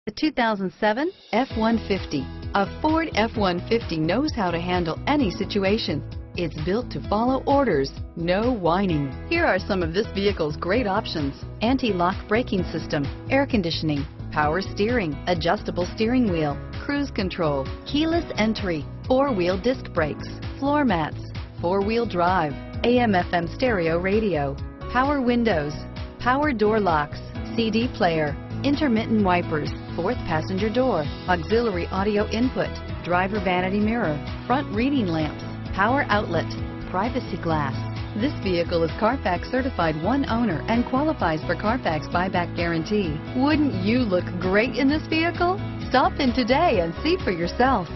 The 2007 F-150. A Ford F-150 knows how to handle any situation. It's built to follow orders, no whining. Here are some of this vehicle's great options: anti-lock braking system, air conditioning, power steering, adjustable steering wheel, cruise control, keyless entry, four-wheel disc brakes, floor mats, four-wheel drive, AM/FM stereo radio, power windows, power door locks, CD player, intermittent wipers, fourth passenger door, auxiliary audio input, driver vanity mirror, front reading lamps, power outlet, privacy glass. This vehicle is Carfax certified one owner and qualifies for Carfax buyback guarantee. Wouldn't you look great in this vehicle? Stop in today and see for yourself.